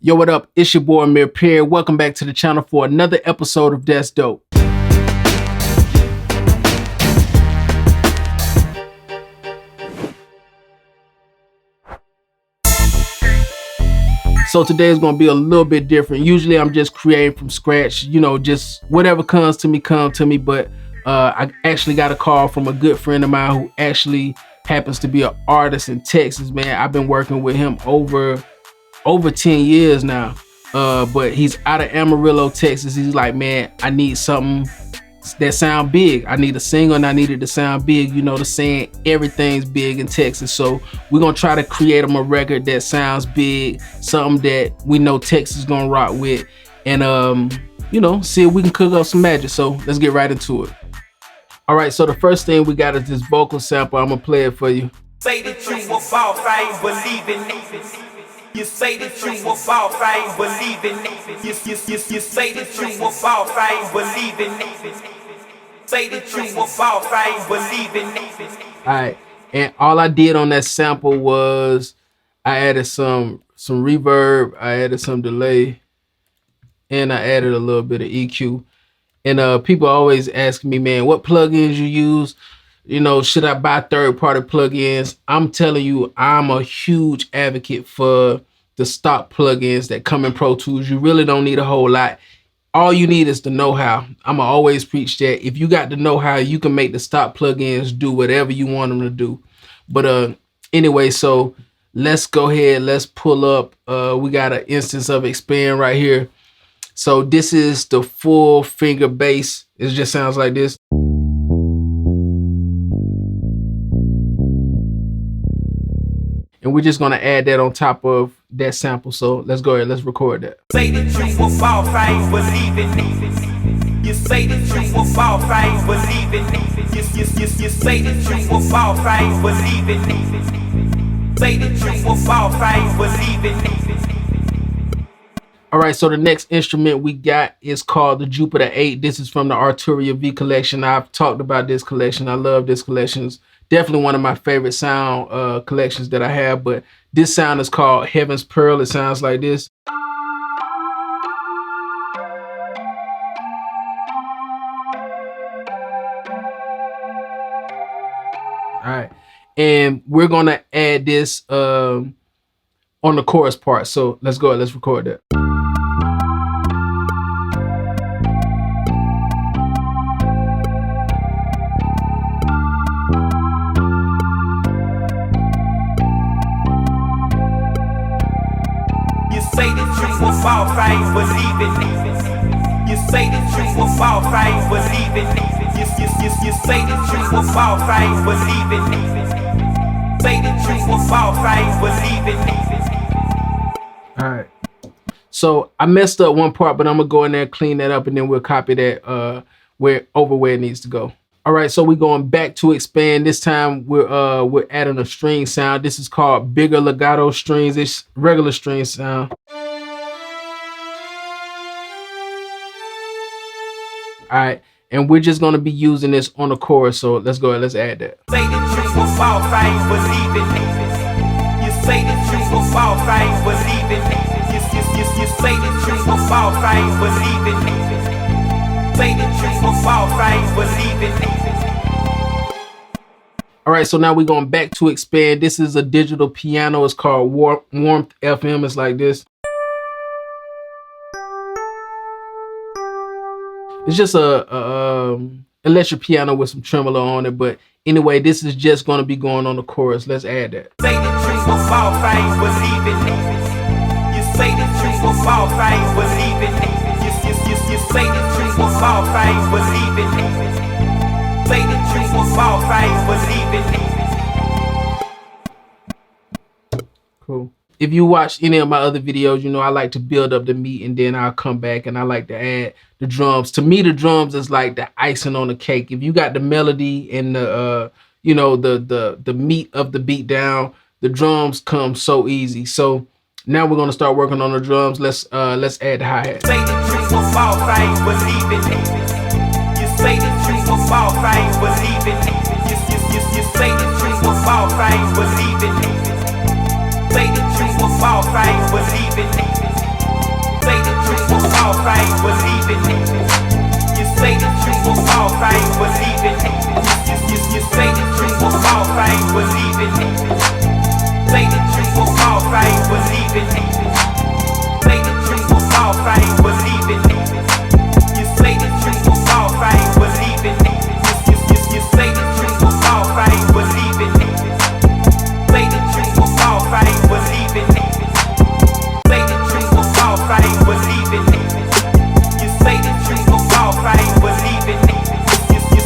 Yo, what up? It's your boy Amir. Welcome back to the channel for another episode of That's Dope. So today is going to be a little bit different. Usually I'm just creating from scratch, just whatever comes to me, But I actually got a call from a good friend of mine who actually happens to be an artist in Texas, man. I've been working with him over 10 years now. But he's out of Amarillo, Texas. He's like, man, I need something that sound big. I need a single and I need it to sound big. You know the saying, everything's big in Texas. So we're gonna try to create him a record that sounds big, something that we know Texas is gonna rock with, and see if we can cook up some magic. So let's get right into it. All right, so the first thing we got is this vocal sample. I'm gonna play it for you. Say that you a boss, I ain't believing it. You say that you a boss, I ain't believing it. You say that you a boss, I ain't believing it. Say that you a boss, I ain't believing it. All right, and all I did on that sample was I added some reverb, I added some delay, and I added a little bit of EQ. And people always ask me, man, what plugins you use? Should I buy third-party plugins? I'm telling you, I'm a huge advocate for the stock plugins that come in Pro Tools. You really don't need a whole lot. All you need is the know-how. I'ma always preach that. If you got the know-how, you can make the stock plugins do whatever you want them to do. But anyway, so let's go ahead. Let's pull up. We got an instance of Expand right here. So this is the full finger bass. It just sounds like this. And we're just gonna add that on top of that sample. So let's go ahead, let's record that. Say that you a boss, I ain't believing it. You say that you a boss, I ain't believing it. You say that you a boss, I ain't believing it. Say that you a boss, I ain't believing it. All right, so the next instrument we got is called the Jupiter 8. This is from the Arturia V collection. I've talked about this collection. I love this collection. It's definitely one of my favorite sound collections that I have, but this sound is called Heaven's Pearl. It sounds like this. All right, and we're gonna add this on the chorus part. So let's go ahead, let's record that. Say that you a boss, I ain't believing it. You say that you a boss, I ain't believing it. You say that you a boss, I ain't believing it. Say that you a boss, I ain't believing it. All right. So I messed up one part, but I'm gonna go in there, clean that up, and then we'll copy that where it needs to go. All right, so we're going back to Expand. This time we're adding a string sound. This is called bigger legato strings. It's regular string sound. All right, and we're just gonna be using this on the chorus. So let's go ahead, let's add that. Say that you a boss, I ain't believing it. You say that you a boss, I ain't believing it. You say that you a boss, I ain't believing it. Say that you a boss, I ain't believing it. All right, so now we're going back to Expand. This is a digital piano. It's called Warmth FM. It's like this. It's just a electric piano with some tremolo on it. But anyway, this is just going to be going on the chorus. Let's add that. Say that you a boss, I ain't believing it. You say that you a boss, I ain't believing it. You say that you a boss, I ain't believing it. Say that you a boss, I ain't believing it. Cool. If you watch any of my other videos, you know I like to build up the meat and then I'll come back and I like to add the drums. To me, the drums is like the icing on the cake. If you got the melody and the the meat of the beat down, the drums come so easy. So now we're gonna start working on the drums. Let's add the hi-hat. Say that you a boss, I ain't believing it. You say that you a boss, I ain't believing it. You say that you a boss, I ain't believing it. Say that you a boss, I ain't believing it. believe in it. Say that you will fall, I ain't believing it. Say that you will fall, I ain't believing it. You say that you will fall, I ain't believing it. You say that you will fall, I ain't believing it. Say that you will fall, I ain't believing it. Say that you will fall, I ain't believing it. You say that you will fall, I ain't believing it.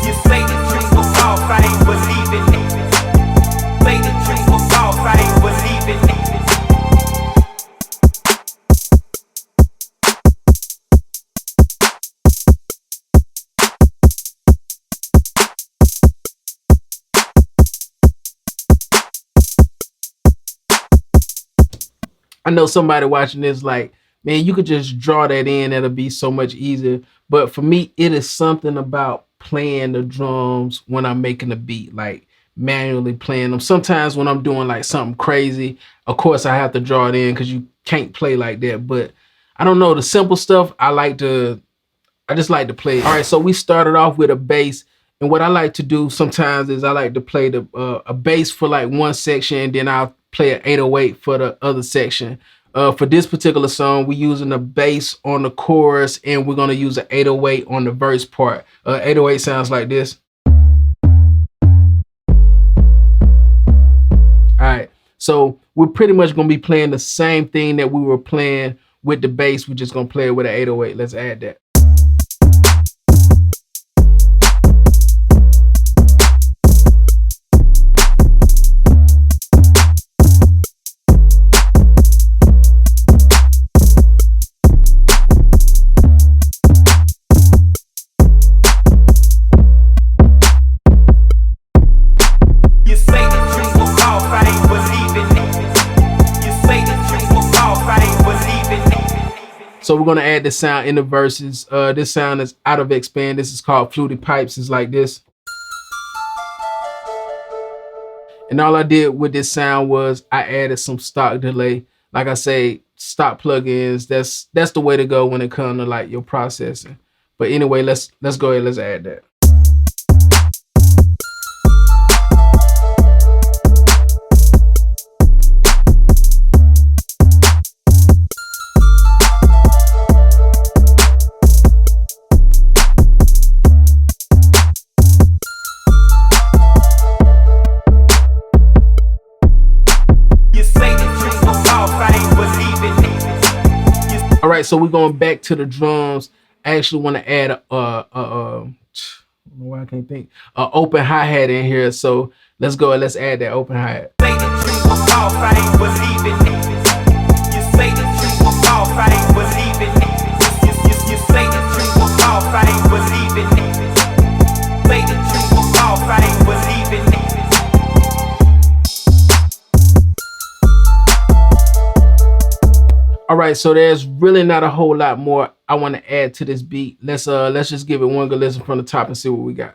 You say that you will fall, I ain't believing it. Say that you will fall, I ain't believing it. I know somebody watching this like, man, you could just draw that in. That'll be so much easier. But for me, it is something about playing the drums when I'm making a beat, like manually playing them. Sometimes when I'm doing like something crazy, of course I have to draw it in because you can't play like that. But I don't know, the simple stuff I just like to play. All right, so we started off with a bass, and what I like to do sometimes is I like to play a bass for like one section, and then I'll play an 808 for the other section. For this particular song, we're using a bass on the chorus, and we're gonna use an 808 on the verse part. 808 sounds like this. All right, so we're pretty much gonna be playing the same thing that we were playing with the bass. We're just gonna play it with an 808. Let's add that. So we're gonna add the sound in the verses. This sound is out of expand. This is called Fluted Pipes. It's like this. And all I did with this sound was I added some stock delay. Like I say, stock plugins. That's the way to go when it comes to like your processing. But anyway, let's go ahead. Let's add that. All right, so we're going back to the drums. I actually want to add why I can't think, open hi-hat in here. So let's go and let's add that open hi-hat. All right, so there's really not a whole lot more I want to add to this beat. Let's just give it one good listen from the top and see what we got.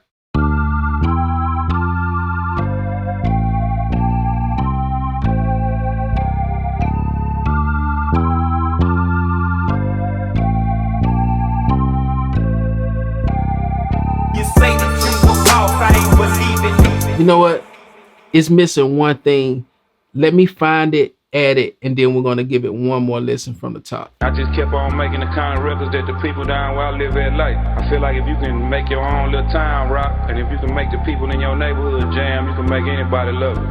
You know what? It's missing one thing. Let me find it, add it, and then we're gonna give it one more listen from the top. I just kept on making the kind of records that the people down where I live at like. I feel like if you can make your own little town rock, and if you can make the people in your neighborhood jam, you can make anybody love it.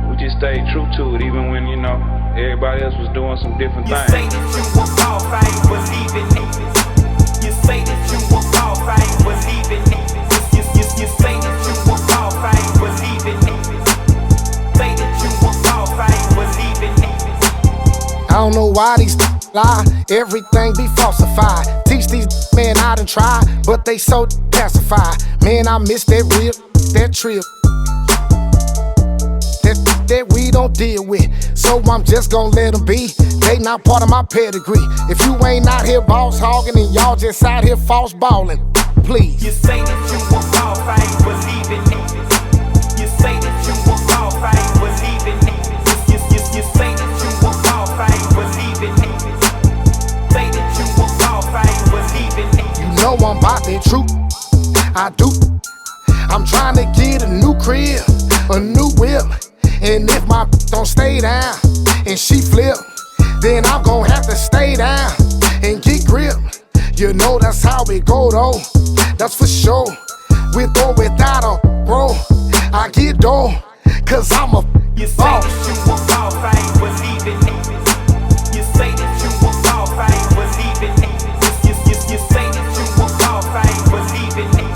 We just stayed true to it, even when, you know, everybody else was doing some different things. You say that you will fall, I ain't believing it. You say that you will fall, I ain't believing it. You say that you will fall, I ain't believing it. Say that you will fall, I ain't believing it. I don't know why these lie, everything be falsified. Teach these men how to try, but they so pacified. Man, I miss that real, that trip. That we don't deal with, so I'm just gonna let them be. They not part of my pedigree. If you ain't out here boss hogging and y'all just out here false balling, please. You say that you will fall, I ain't believing it. You say that you will fall, I ain't believing it. You say that you will fall, I ain't believing it. Say that you will fall, I ain't believing it. You know I'm about that truth, I do. I'm trying to get a new crib, a new whip. And if my don't stay down and she flip, then I'm gon' have to stay down and get grip. You know that's how it go though, that's for sure. With or without a bro, I get dough, cause I'm a You say that you a boss, I ain't believing it. You say that you a boss, I ain't believing it. You say that you a boss, I ain't believing it.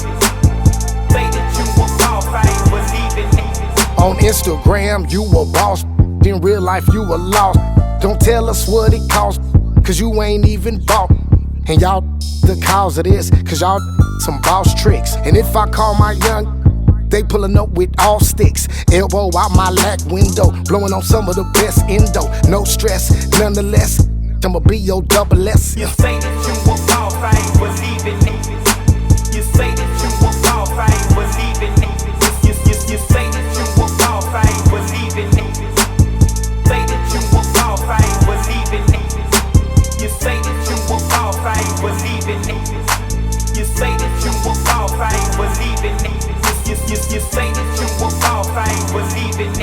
Say that you a boss, I ain't believing it. On Instagram, you a boss. In real life, you a lost. Don't tell us what it costs, cause you ain't even bought. And y'all the cause of this, cause y'all some boss tricks. And if I call my young, they pulling up with all sticks. Elbow out my lack window, blowing on some of the best endo. No stress, nonetheless, I'ma be your double S. You say that you a boss, I ain't believing it. You say that you a boss, I ain't believing it. You say that you a boss, I ain't believing it. Say that you a boss, I ain't believing it. You say that you a boss, I ain't believing it. You say that you a boss, I ain't believing it. You say that you a boss, I ain't believing it.